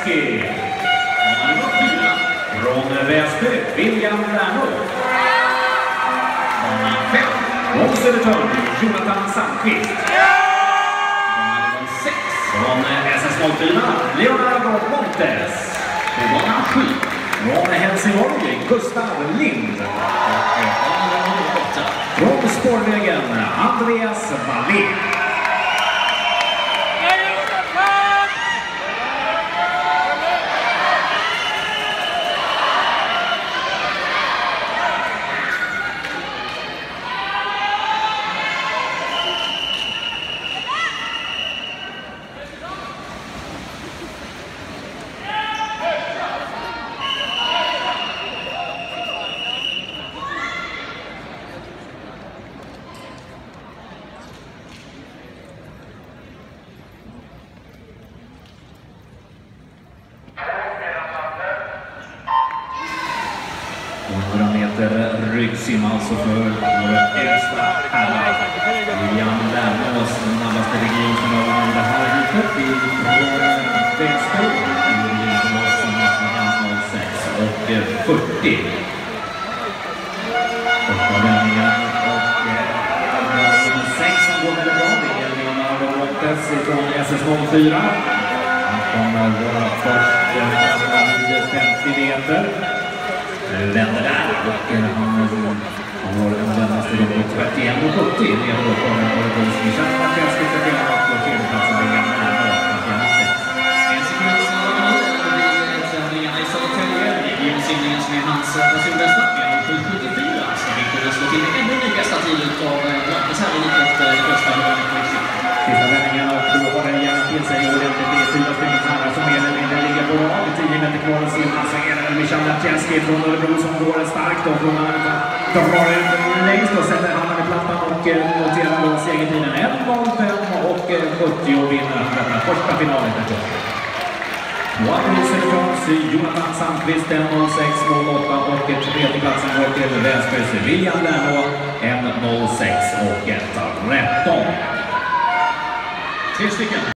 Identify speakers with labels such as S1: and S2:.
S1: Tjänski. Nummer 4. Från Väsby, William Lärno. Nummer 5. Från Södertörn, Jonathan Sandqvist. Nummer 6. Från SS04, Leonardo Montes. Nummer 7. Från Helsingborg, Gustav Lind. Från Spårvägen, Andreas Wallin. Ryggsim alltså för våra äldsta herrar. William Lärnås, den snabbaste regionfinalen det här hitet i Väsby. Regionfinalen 06 och 40. Första vändningen och nummer 6 som går väldigt bra. Det är Leonardo Montes från SS04. Han kommer vara först 50 meter. Länder där och han har en vändaste på 31 och 70. Det är då kommer Örebros Michel Tjänski för hela på tredjeplatsen vid Gamla Närmare på 6.
S2: En sekund snabbare nu vid tävlingarna i Södertälje. Regionsimningen som är hans personbästa med 7.74 ska vi kunna slå till ännu ny bästa tid utav Brandes här i litet första hörnet.
S1: Sista vändningen och då har den gärna till sig ordentligt. Det är 4 stycken herrar som mer eller mindre ligger på rad. 10 meter kvar och sedan så är det Michel Tjänski från Örebro som går starkt och från drar ut längst och sätter handen i plattan och noterar då segertiden 1.05 och 70 vinner detta första finalen. Södertörns Jonathan Sandqvist 1.06.08 och tredjeplatsen går till Väsbys William Lärnå 1.06 och 1.13.
S2: 3 stycken.